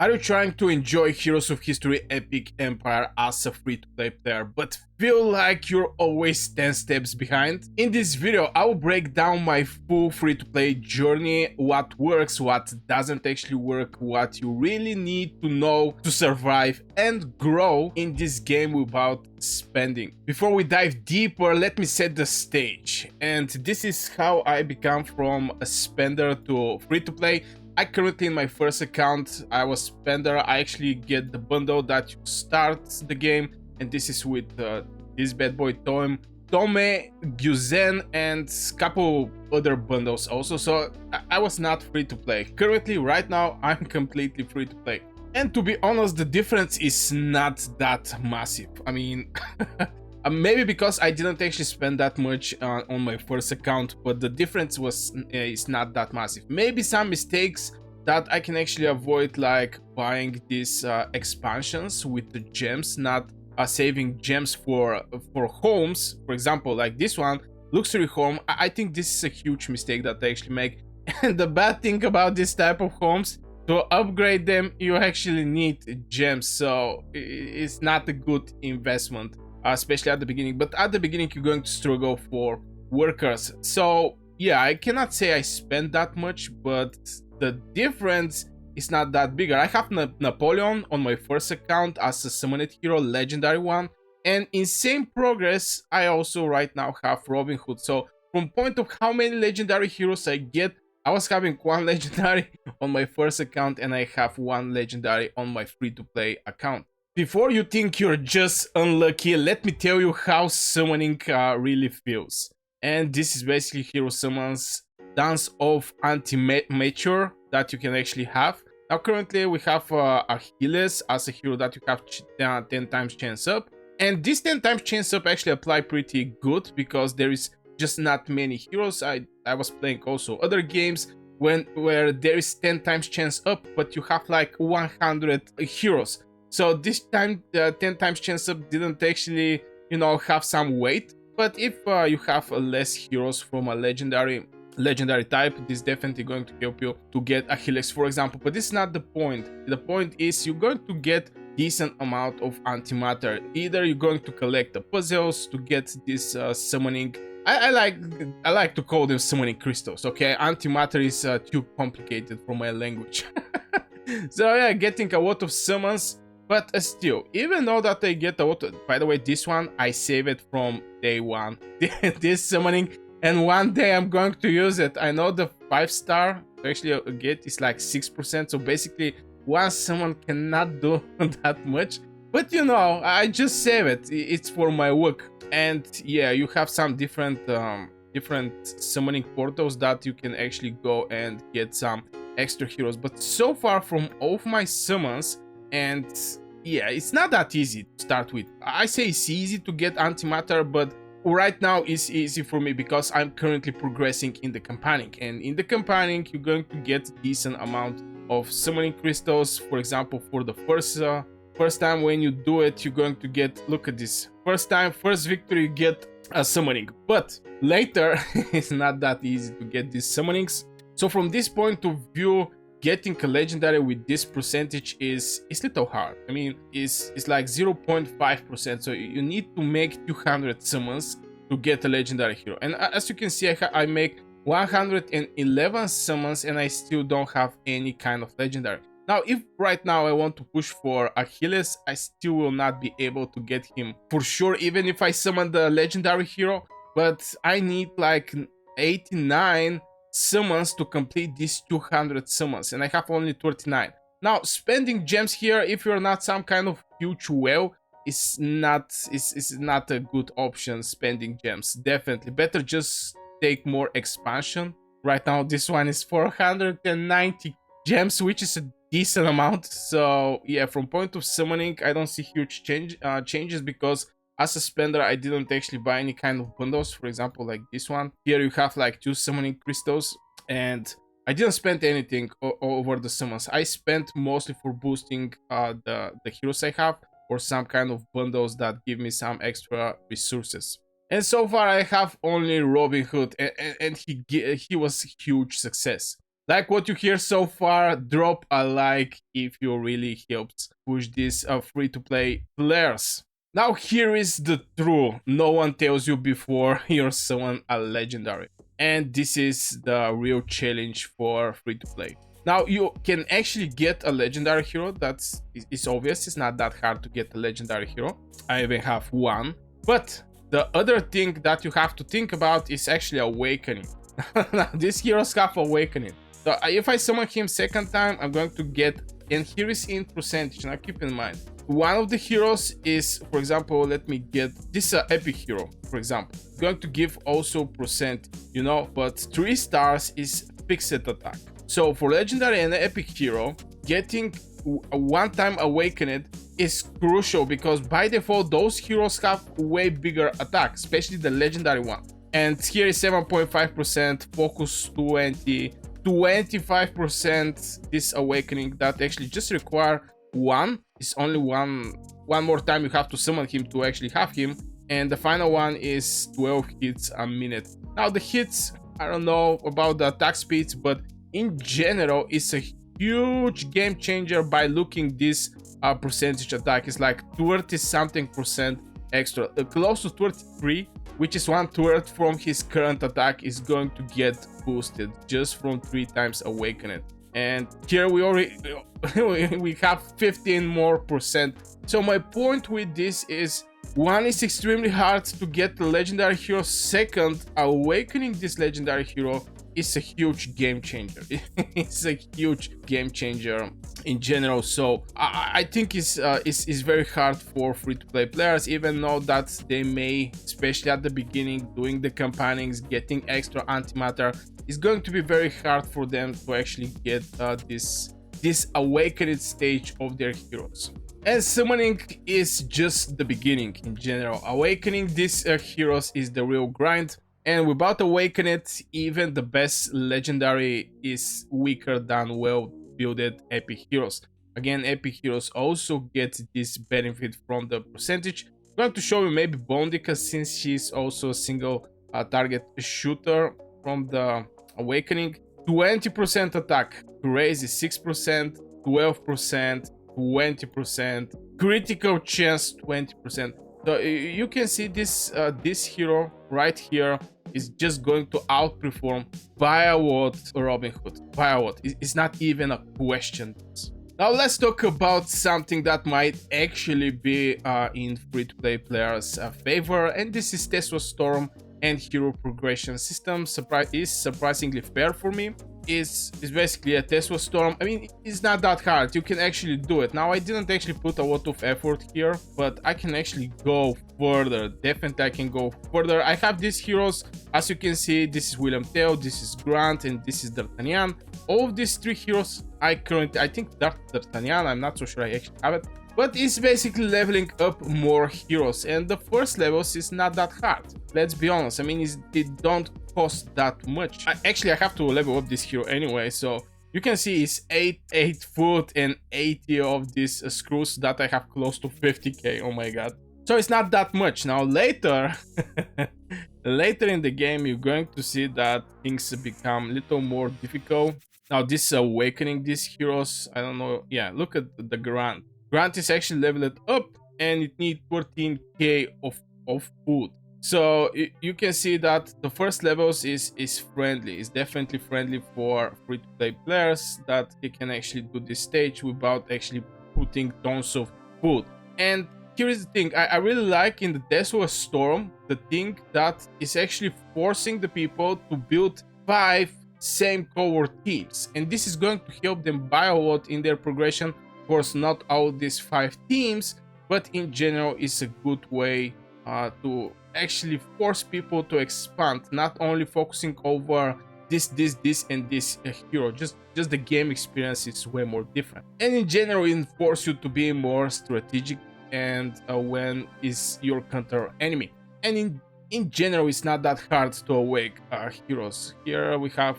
Are you trying to enjoy Heroes of History Epic Empire as a free-to-play player, but feel like you're always 10 steps behind? In this video, I will break down my full free-to-play journey, what works, what doesn't actually work, what you really need to know to survive and grow in this game without spending. Before we dive deeper, let me set the stage. And this is how I become from a spender to free-to-play. I currently, in my first account, I was spender. I actually get the bundle that you start the game, and this is with this bad boy Tome, Guzen, and couple other bundles also. So I was not free to play. Currently, right now, I'm completely free to play. And to be honest, the difference is not that massive. I mean, maybe because I didn't actually spend that much on my first account, but the difference is not that massive. Maybe some mistakes that I can actually avoid, like buying these expansions with the gems, not saving gems for homes. For example, like this one, luxury home. I think this is a huge mistake that I actually make. And the bad thing about this type of homes, to upgrade them, you actually need gems, so it's not a good investment. Especially at the beginning, but at the beginning you're going to struggle for workers. So yeah, I cannot say I spent that much, but the difference is not that bigger. I have Napoleon on my first account as a summoned hero, legendary one, and in same progress I also right now have Robin Hood. So from point of how many legendary heroes I get, I was having one legendary on my first account and I have one legendary on my free-to-play account. Before you think you're just unlucky, let me tell you how summoning really feels. And this is basically Hero Summons Dance of Antimatter that you can actually have. Now currently we have Achilles as a hero that you have 10 times chance up. And this 10 times chance up actually apply pretty good because there is just not many heroes. I was playing also other games where there is 10 times chance up, but you have like 100 heroes. So this time, the 10 times chance up didn't actually, have some weight. But if you have less heroes from a legendary type, this is definitely going to help you to get Achilles, for example. But this is not the point. The point is you're going to get decent amount of antimatter. Either you're going to collect the puzzles to get this summoning. I like to call them summoning crystals. Okay, antimatter is too complicated for my language. So yeah, getting a lot of summons. But still, even though that I get a lot of, by the way, this one, I save it from day one. This summoning, and one day I'm going to use it. I know the 5-star to actually get is like 6%, so basically one summon cannot do that much. But I just save it. It's for my work. And yeah, you have some different summoning portals that you can actually go and get some extra heroes. But so far from all of my summons, and yeah, it's not that easy to start with. I say it's easy to get antimatter, but right now it's easy for me because I'm currently progressing in the campaigning. And in the campaigning, you're going to get decent amount of summoning crystals. For example, for the first time when you do it, you're going to get, look at this. First victory, you get a summoning. But later, it's not that easy to get these summonings. So from this point of view, getting a legendary with this percentage is little hard. I mean, it's like 0.5%. So you need to make 200 summons to get a legendary hero. And as you can see, I make 111 summons and I still don't have any kind of legendary. Now, if right now I want to push for Achilles, I still will not be able to get him for sure, even if I summon the legendary hero. But I need like 89 summons to complete these 200 summons, and I have only 39. Now, spending gems here, if you're not some kind of huge whale, is not a good option. Spending gems, definitely better just take more expansion. Right now this one is 490 gems, which is a decent amount. So yeah, from point of summoning, I don't see huge changes because as a spender, I didn't actually buy any kind of bundles. For example, like this one. Here you have like 2 summoning crystals. And I didn't spend anything over the summons. I spent mostly for boosting the heroes I have. Or some kind of bundles that give me some extra resources. And so far I have only Robin Hood. And he was a huge success. Like what you hear so far, drop a like if you really helps push this free-to-play players. Now here is the truth. No one tells you before you're someone a legendary. And this is the real challenge for free-to-play. Now you can actually get a legendary hero. It's obvious. It's not that hard to get a legendary hero. I even have one. But the other thing that you have to think about is actually awakening. Now these heroes have awakening. So if I summon him second time, I'm going to get, and here is in percentage. Now keep in mind, one of the heroes is, for example, let me get this epic hero, for example. It's going to give also percent, you know, but 3 stars is fixed attack. So for legendary and epic hero, getting a one-time awakened is crucial because by default those heroes have way bigger attack, especially the legendary one. And here is 7.5%, focus 20, 25% this awakening that actually just require one. It's only one more time you have to summon him to actually have him. And the final one is 12 hits a minute. Now the hits, I don't know about the attack speeds, but in general it's a huge game changer by looking this percentage attack. It's like 30 something percent extra, close to 33, which is 1/3 from his current attack is going to get boosted just from 3 times awakened. And here we already we have 15 more percent. So my point with this is, one, is extremely hard to get the legendary hero. Second, awakening this legendary hero is a huge game changer. It's a huge game changer in general. So I think it's very hard for free-to-play players, even though that they may, especially at the beginning, doing the campaignings, getting extra antimatter, is going to be very hard for them to actually get this awakened stage of their heroes. And summoning is just the beginning in general. Awakening these heroes is the real grind. And without awakening, even the best legendary is weaker than well-builded epic heroes. Again, epic heroes also get this benefit from the percentage. I'm going to show you maybe Bondika, since she's also a single target shooter from the awakening. 20% attack, crazy, 6%, 12%, 20%, critical chance 20%. So you can see this this hero right here is just going to outperform via what Robin Hood. Via what? It's not even a question. Now let's talk about something that might actually be in free-to-play players' favor, and this is Tesla Storm and hero progression system. Is surprisingly fair for me. Is basically a Tesla Storm. I mean, it's not that hard. You can actually do it. Now, I didn't actually put a lot of effort here, but I can actually go further. Definitely, I can go further. I have these heroes. As you can see, this is William Tell, this is Grant, and this is D'Artagnan. All of these 3 heroes, I think D'Artagnan, I'm not so sure I actually have it, but it's basically leveling up more heroes, and the first levels is not that hard. Let's be honest. I mean, it don't cost that much. I have to level up this hero anyway, so you can see it's 8 foot and 80 of these screws that I have close to 50k. Oh my god. So it's not that much. Now later later in the game you're going to see that things become a little more difficult. Now this awakening these heroes, I don't know. Yeah, look at the Grant. Grant is actually leveled up and it needs 14k of food. So you can see that the first levels is friendly. It's definitely friendly for free-to-play players, that they can actually do this stage without actually putting tons of food. And here is the thing, I really like in the Tesla Storm, the thing that is actually forcing the people to build 5 same cohort teams. And this is going to help them by a lot in their progression. Of course, not all these 5 teams, but in general, it's a good way to actually force people to expand, not only focusing over this and this hero. Just the game experience is way more different, and in general it forces you to be more strategic and when is your counter enemy. And in general it's not that hard to awake heroes. Here we have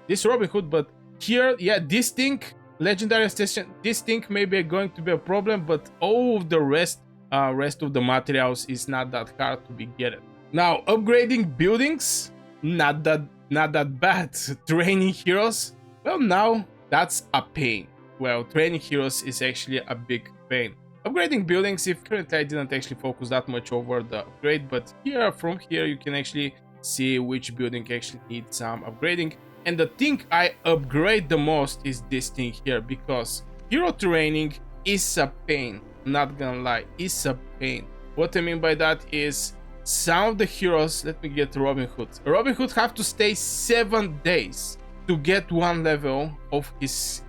this Robin Hood, but here this thing, legendary station, this thing may be going to be a problem, but all of the rest of the materials is not that hard to be getting. Now, upgrading buildings, not that not that bad. Training heroes, well, now that's a pain. Well, training heroes is actually a big pain. Upgrading buildings, if currently I didn't actually focus that much over the upgrade, but here, from here, you can actually see which building actually needs some upgrading. And the thing I upgrade the most is this thing here, because hero training is a pain. Not gonna lie, it's a pain. What I mean by that is some of the heroes, let me get Robin Hood. Robin Hood have to stay 7 days to get one level of his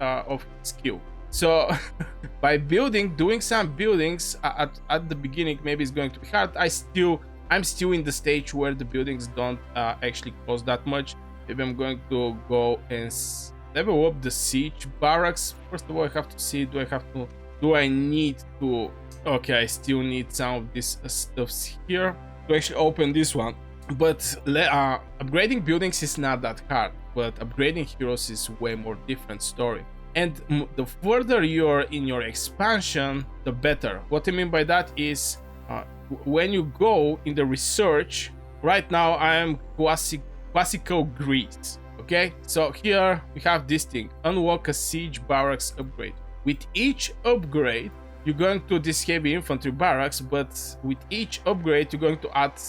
skill. So by doing some buildings at the beginning, maybe it's going to be hard. I'm still in the stage where the buildings don't actually cost that much. Maybe I'm going to go and level up the siege barracks. First of all, I have to see, do I need to, okay, I still need some of this stuffs here to actually open this one. But upgrading buildings is not that hard, but upgrading heroes is way more different story. And the further you're in your expansion, the better. What I mean by that is when you go in the research, right now I am classical Greece. Okay, so here we have this thing, unlock a siege barracks upgrade. With each upgrade, you're going to this heavy infantry barracks, but with each upgrade, you're going to add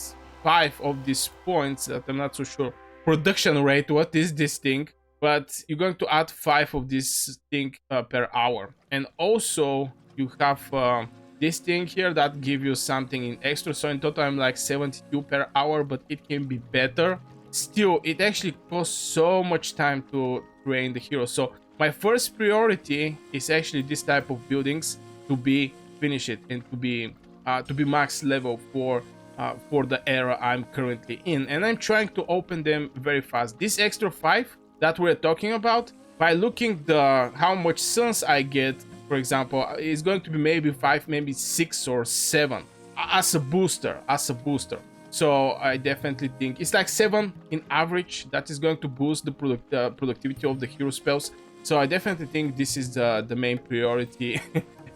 5 of these points that I'm not so sure. Production rate, what is this thing? But you're going to add 5 of this thing per hour. And also, you have this thing here that give you something in extra. So in total, I'm like 72 per hour, but it can be better. Still, it actually costs so much time to train the hero. So my first priority is actually this type of buildings to be finished and to be max level for the era I'm currently in. And I'm trying to open them very fast. This extra 5 that we're talking about, by looking how much suns I get, for example, is going to be maybe 5, maybe 6 or 7 as a booster. So I definitely think it's like 7 in average. That is going to boost the productivity of the hero spells. So I definitely think this is the main priority.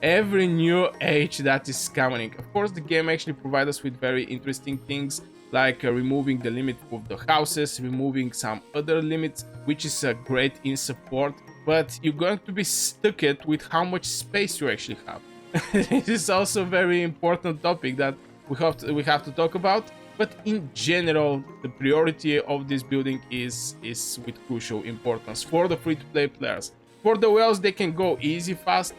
Every new age that is coming. Of course, the game actually provides us with very interesting things, like removing the limit of the houses, removing some other limits, which is great in support. But you're going to be stuck with how much space you actually have. This is also a very important topic that we have to talk about. But in general, the priority of this building is with crucial importance for the free-to-play players. For the whales, they can go easy, fast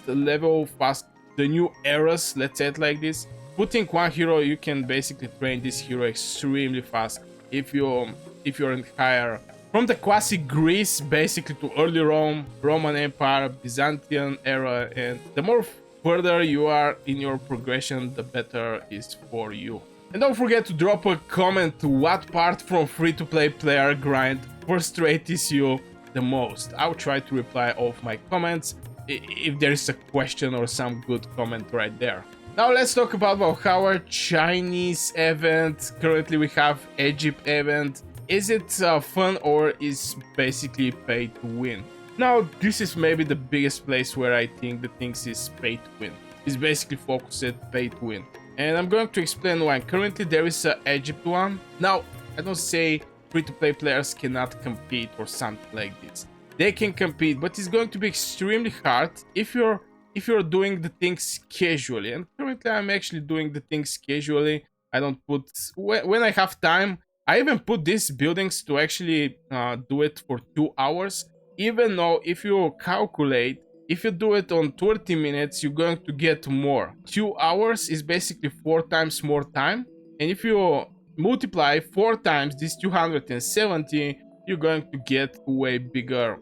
level, fast the new eras, let's say it like this. Putting one hero, you can basically train this hero extremely fast if you're in higher. From the classic Greece, basically, to early Rome, Roman Empire, Byzantine era, and the more further you are in your progression, the better is for you. And don't forget to drop a comment to what part from free-to-play player grind frustrates you the most. I'll try to reply all of my comments if there is a question or some good comment right there. Now let's talk about Valhalla Chinese event. Currently we have Egypt event. Is it fun or is basically pay to win? Now this is maybe the biggest place where I think the things is pay to win. It's basically focused at pay to win. And I'm going to explain why. Currently there is a Egypt one. Now, I don't say free-to-play players cannot compete or something like this. They can compete, but it's going to be extremely hard if you're doing the things casually. And currently I'm actually doing the things casually. I don't put... When I have time, I even put these buildings to actually do it for 2 hours. Even though if you calculate, if you do it on 30 minutes, you're going to get more. 2 hours is basically 4 times more time. And if you multiply 4 times this 270, you're going to get a way bigger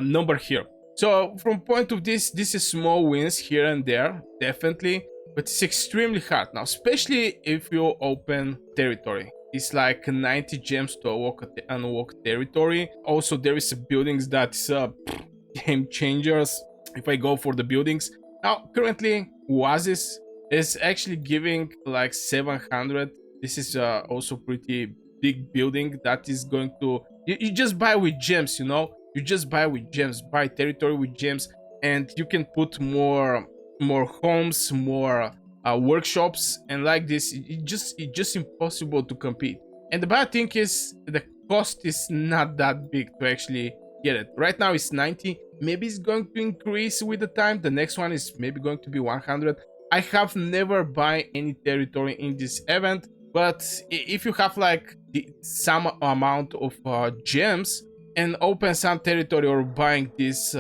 number here. So from point of this is small wins here and there, definitely. But it's extremely hard now, especially if you open territory. It's like 90 gems to unlock territory. Also, there is buildings that's game changers. If I go for the buildings now, currently Oasis is actually giving like 700. This is also pretty big building that is going to you just buy with gems, you know. You just buy with gems, buy territory with gems, and you can put more homes, more workshops, and like this it's just impossible to compete. And the bad thing is cost is not that big to actually get it. Right now it's 90. Maybe it's going to increase with the time. The next one is maybe going to be 100. I have never buy any territory in this event, but if you have like some amount of gems and open some territory or buying these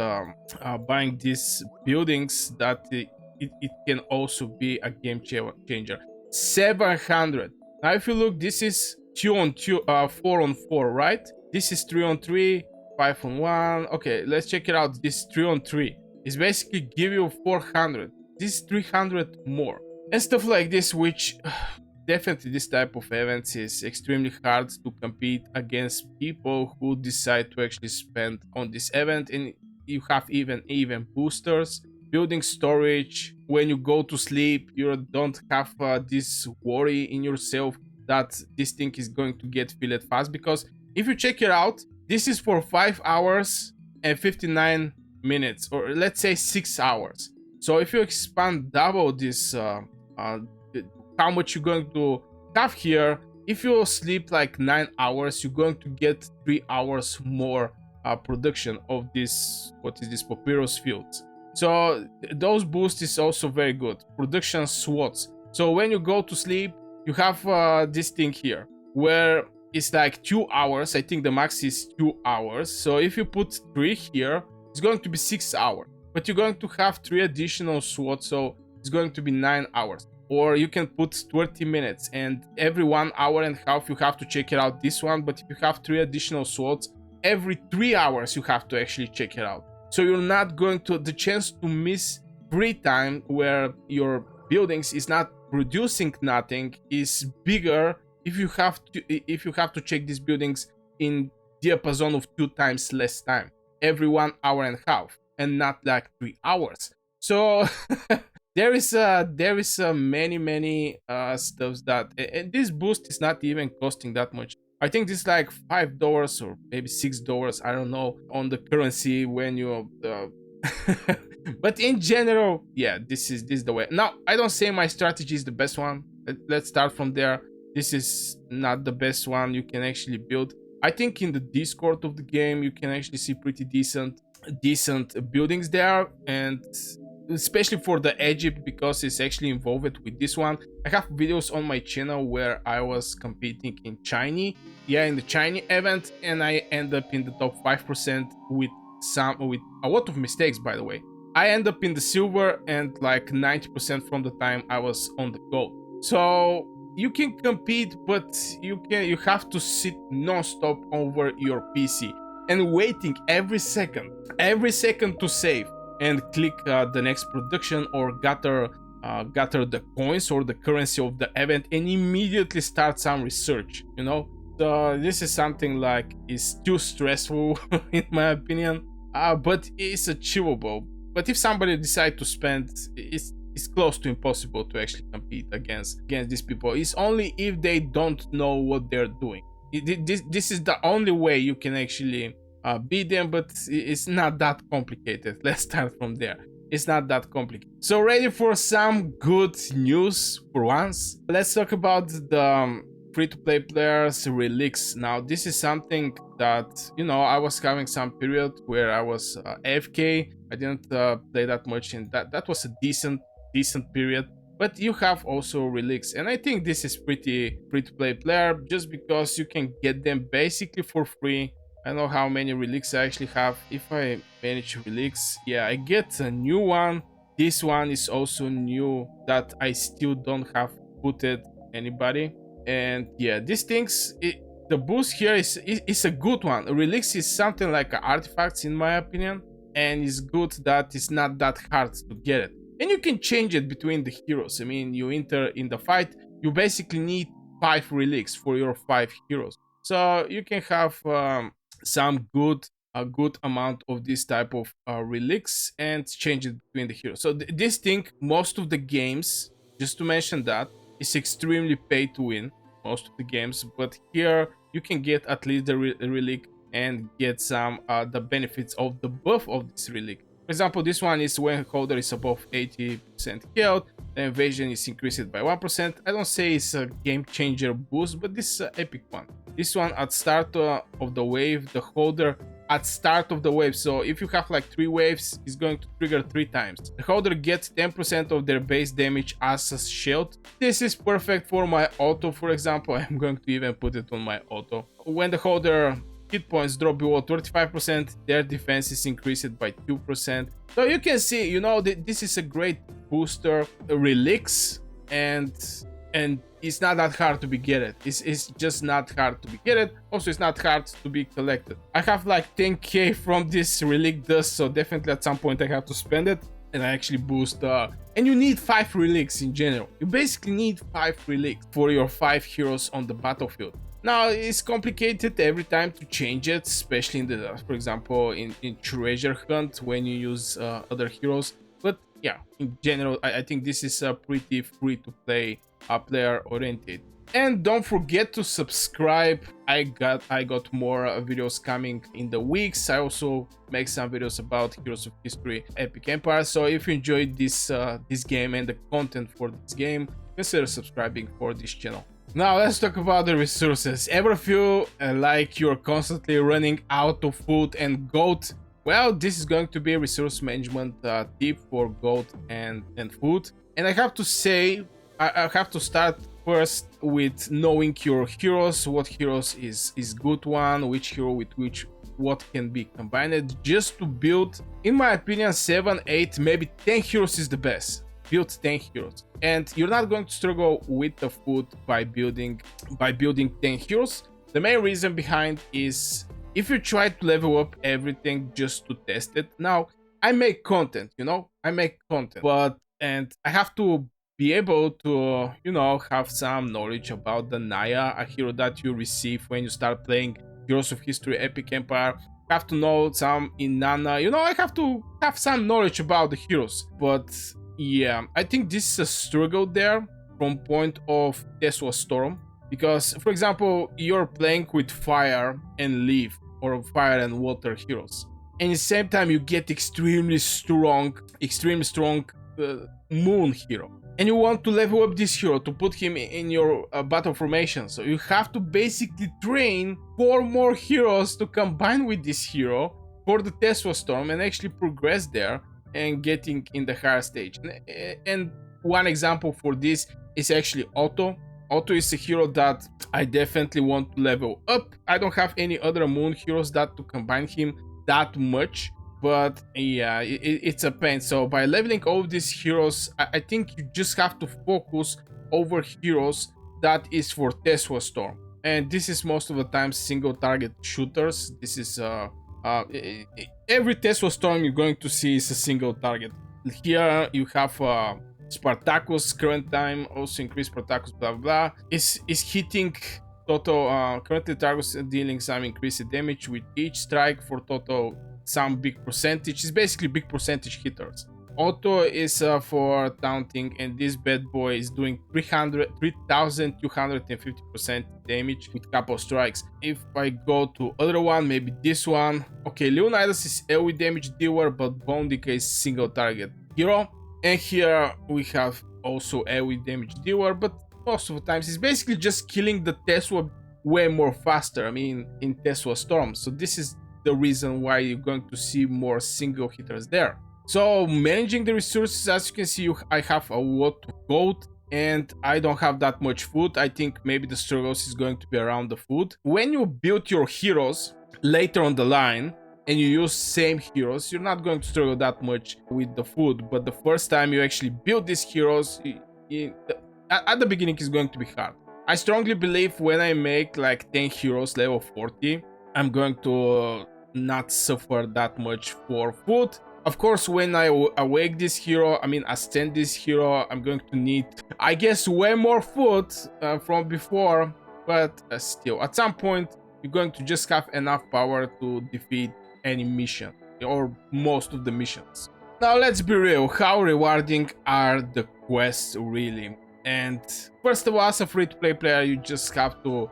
buildings, that it can also be a game changer. 700. Now if you look, this is 2 on 2, 4 on 4, right? This is 3 on 3, 5 on 1. Okay, let's check it out. This 3 on 3 is basically give you 400. This is 300 more and stuff like this, which definitely this type of events is extremely hard to compete against people who decide to actually spend on this event. And you have even boosters, building storage. When you go to sleep, you don't have this worry in yourself that this thing is going to get filled fast, because if you check it out, this is for 5 hours and 59 minutes, or let's say 6 hours. So if you expand double this, how much you're going to have here, if you sleep like 9 hours, you're going to get 3 hours more production of this, what is this, papyrus fields. So those boosts is also very good. Production SWATs. So when you go to sleep, you have this thing here where it's like 2 hours. I think the max is 2 hours. So if you put 3 here, it's going to be 6 hours. But you're going to have 3 additional SWATs, so it's going to be 9 hours. Or you can put 30 minutes, and every 1 hour and a half you have to check it out, this one. But if you have 3 additional SWATs, every 3 hours you have to actually check it out. So you're not going to, the chance to miss free time where your buildings is not producing nothing is bigger if you have to check these buildings in diapason of 2 times less time, every 1 hour and a half, and not like 3 hours. So there is many stuffs that, and this boost is not even costing that much. I think this is like $5 or maybe $6, I don't know, on the currency when you but in general, yeah, this is the way. Now, I don't say my strategy is the best one. Let's start from there. This is not the best one you can actually build. I think in the Discord of the game you can actually see pretty decent buildings there, and especially for the Egypt, because it's actually involved with this one. I have videos on my channel where I was competing in Chinese, in the Chinese event, and I end up in the top 5% with a lot of mistakes, by the way. I end up in the silver, and like 90% from the time I was on the gold. So you can compete, but you have to sit non-stop over your PC and waiting every second to save and click the next production, or gather the coins or the currency of the event, and immediately start some research, you know. So this is something like is too stressful in my opinion, but it's achievable. But if somebody decide to spend, it's close to impossible to actually compete against these people. It's only if they don't know what they're doing. This is the only way you can actually beat them, but it's not that complicated. Let's start from there. It's not that complicated. So ready for some good news for once? Let's talk about the free-to-play players Relics. Now this is something that, you know, I was having some period where I was AFK. I didn't play that much, and that was a decent period. But you have also Relics, and I think this is pretty free-to-play player, just because you can get them basically for free. I don't know how many Relics I actually have. If I manage Relics, yeah, I get a new one. This one is also new that I still don't have put it anybody. And yeah, these things, the boost here is a good one. Relics is something like artifacts in my opinion, and it's good that it's not that hard to get it. And you can change it between the heroes. I mean, you enter in the fight, you basically need 5 Relics for your 5 heroes. So you can have a good amount of this type of Relics and change it between the heroes. So this thing, most of the games, just to mention that, is extremely pay to win, most of the games. But here you can get at least the Relic and get some the benefits of the buff of this Relic. For example, this one is when holder is above 80% health, the invasion is increased by 1%. I don't say it's a game changer boost, but this is an epic one. This one at start of the wave, the holder at start of the wave. So if you have like 3 waves, it's going to trigger 3 times. The holder gets 10% of their base damage as a shield. This is perfect for my auto, for example. I'm going to even put it on my auto. When the holder hit points drop below 35%, their defense is increased by 2%. So you can see, you know, this is a great booster. Relics, and it's not that hard to be get it. It's just not hard to be get it. Also, it's not hard to be collected. I have like 10k from this relic dust, so definitely at some point I have to spend it. And I actually boost and you need 5 relics in general. You basically need 5 relics for your 5 heroes on the battlefield. Now it's complicated every time to change it, especially in the, for example, in treasure hunt when you use other heroes. But yeah, in general, I think this is a pretty free to play, player oriented. And don't forget to subscribe. I got more videos coming in the weeks. I also make some videos about Heroes of History Epic Empire. So if you enjoyed this game and the content for this game, consider subscribing for this channel. Now let's talk about the resources. Ever feel like you're constantly running out of food and goat? Well, this is going to be a resource management tip for goat and food. And I have to say, I have to start first with knowing your heroes, what heroes is good one, which hero with which what can be combined, just to build, in my opinion, 7, 8, maybe 10 heroes is the best. Build 10 heroes, and you're not going to struggle with the food by building 10 heroes. The main reason behind is if you try to level up everything just to test it. Now I make content, you know, and I have to be able to, you know, have some knowledge about the Naya, a hero that you receive when you start playing Heroes of History Epic Empire. I have to know some Inanna, you know, I have to have some knowledge about the heroes. But yeah, I think this is a struggle there from point of Tesla Storm, because for example, you're playing with fire and leaf or fire and water heroes, and at the same time you get extremely strong moon hero, and you want to level up this hero to put him in your battle formation. So you have to basically train 4 more heroes to combine with this hero for the Tesla Storm and actually progress there and getting in the higher stage. And one example for this is actually Otto. Otto is a hero that I definitely want to level up. I don't have any other moon heroes that to combine him that much, but yeah, it's a pain. So by leveling all of these heroes, I think you just have to focus over heroes that is for Tesla Storm, and this is most of the time single target shooters. This is every Tesla Storm you're going to see is a single target. Here you have Spartacus, current time, also increased Spartacus, blah blah blah. Is hitting total, currently targets dealing some increased damage with each strike for total some big percentage. It's basically big percentage hitters. Auto is for taunting, and this bad boy is doing 3,250% damage with couple strikes. If I go to other one, maybe this one. Okay, Leonidas is AoE damage dealer, but Bone Decay is single target hero. And here we have also AoE damage dealer, but most of the times it's basically just killing the Tesla way more faster. I mean, in Tesla Storm. So this is the reason why you're going to see more single hitters there. So managing the resources, as you can see, I have a lot of gold and I don't have that much food. I think maybe the struggles is going to be around the food. When you build your heroes later on the line and you use same heroes, you're not going to struggle that much with the food. But the first time you actually build these heroes, at the beginning is going to be hard. I strongly believe when I make like 10 heroes level 40, I'm going to not suffer that much for food. Of course, when I awake this hero, I mean ascend this hero, I'm going to need, I guess, way more food from before, but still, at some point, you're going to just have enough power to defeat any mission, or most of the missions. Now, let's be real, how rewarding are the quests really? And first of all, as a free-to-play player, you just have to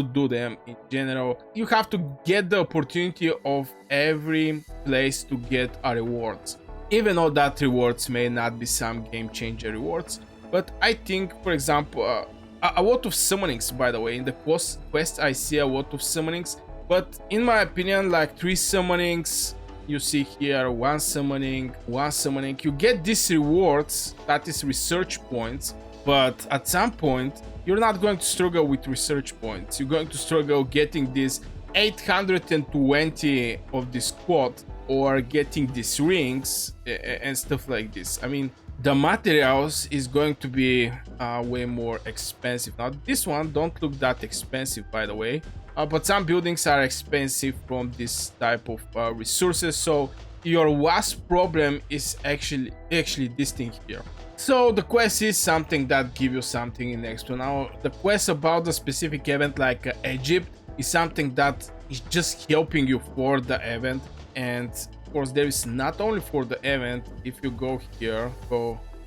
do them in general. You have to get the opportunity of every place to get a rewards. Even though that rewards may not be some game changer rewards. But I think, for example, a lot of summonings, by the way. In the quest I see a lot of summonings, but in my opinion, like 3 summonings, you see here, one summoning, you get these rewards, that is research points, but at some point you're not going to struggle with research points. You're going to struggle getting this 820 of this quad, or getting these rings and stuff like this. I mean, the materials is going to be way more expensive. Now this one don't look that expensive, by the way, but some buildings are expensive from this type of resources, so your last problem is actually this thing here. So the quest is something that give you something in extra. Now the quest about the specific event, like Egypt, is something that is just helping you for the event. And of course there is not only for the event. If you go here,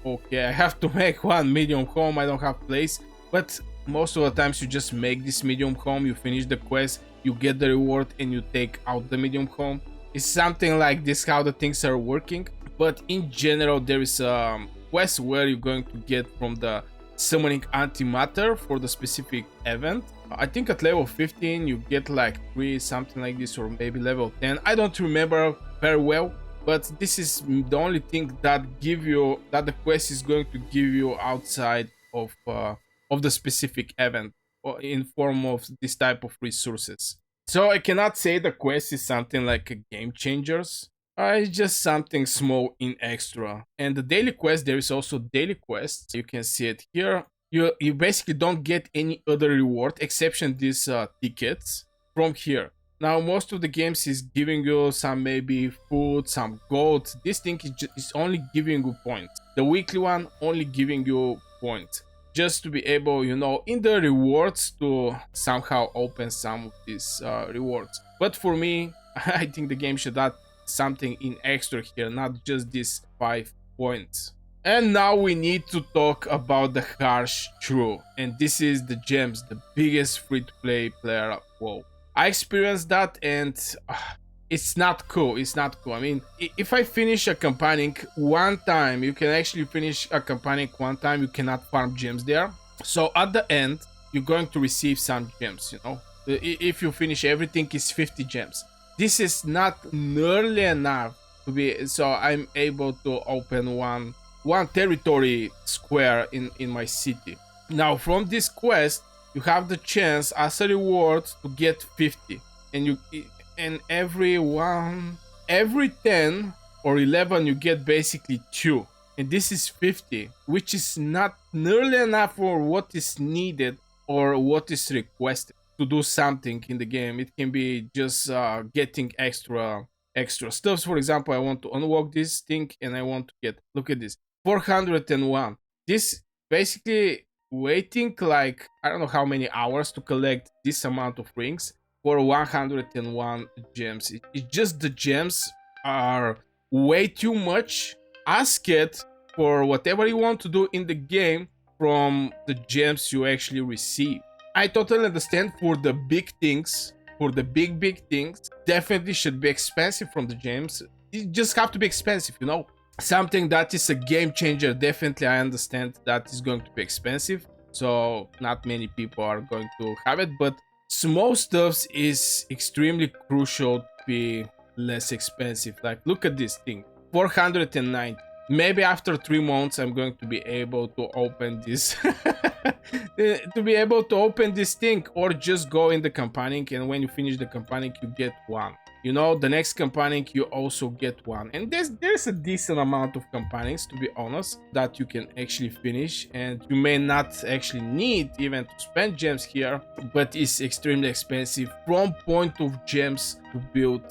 okay, I have to make one medium home, I don't have place, but most of the times you just make this medium home, you finish the quest, you get the reward, and you take out the medium home. It's something like this how the things are working. But in general, there is a quest where you're going to get from the summoning antimatter for the specific event. I think at level 15 you get like 3, something like this, or maybe level 10, I don't remember very well, but this is the only thing that the quest is going to give you outside of the specific event, or in form of this type of resources. So I cannot say the quest is something like a game changers. It's just something small in extra. And the daily quest, there is also daily quests. You can see it here. You basically don't get any other reward exception these tickets from here. Now most of the games is giving you some maybe food, some gold. This thing is only giving you points. The weekly one only giving you points, just to be able, you know, in the rewards to somehow open some of these rewards. But for me, I think the game should add something in extra here, not just these 5 points. And now we need to talk about the harsh truth, and this is the gems, the biggest free-to-play player. Whoa, I experienced that, and it's not cool. It's not cool. I mean, if I finish a campaign one time, you can actually finish a campaign one time, you cannot farm gems there. So at the end, you're going to receive some gems, you know. If you finish everything, it's 50 gems. This is not nearly enough to be, so I'm able to open one territory square in my city. Now from this quest, you have the chance as a reward to get 50, and every 10 or 11 you get basically 2, and this is 50, which is not nearly enough for what is needed or what is requested to do something in the game. It can be just getting extra stuff. For example, I want to unlock this thing and I want to get, look at this, 401. This basically waiting like I don't know how many hours to collect this amount of rings for 101 gems. It's just the gems are way too much. Ask it for whatever you want to do in the game from the gems you actually receive. I totally understand for the big things, for the big things, definitely should be expensive from the gems. It just have to be expensive, you know. Something that is a game changer, definitely I understand that is going to be expensive, so not many people are going to have it, but small stuff is extremely crucial to be less expensive. Like look at this thing, 409. Maybe after 3 months I'm going to be able to open this this thing, or just go in the campaign, and when you finish the campaign you get 1. You know, the next campaign you also get 1, and there's a decent amount of campaigns, to be honest, that you can actually finish, and you may not actually need even to spend gems here, but it's extremely expensive from point of gems to build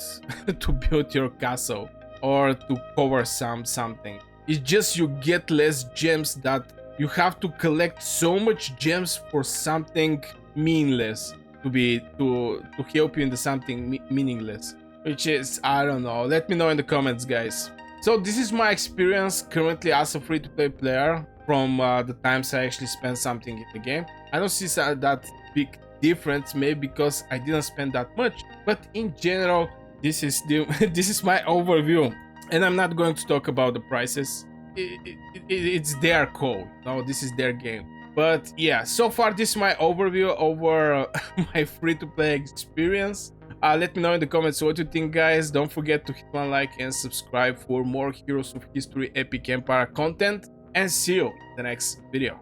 to build your castle or to cover something. It's just you get less gems, that you have to collect so much gems for something meaningless to help you into something meaningless, which is, I don't know. Let me know in the comments, guys. So this is my experience currently as a free-to-play player from the times I actually spent something in the game. I don't see that big difference, maybe because I didn't spend that much, but in general this is this is my overview, and I'm not going to talk about the prices. It's their call. No, this is their game. But yeah, so far this is my overview over my free-to-play experience. Let me know in the comments what you think, guys. Don't forget to hit one like and subscribe for more Heroes of History Epic Empire content. And see you in the next video.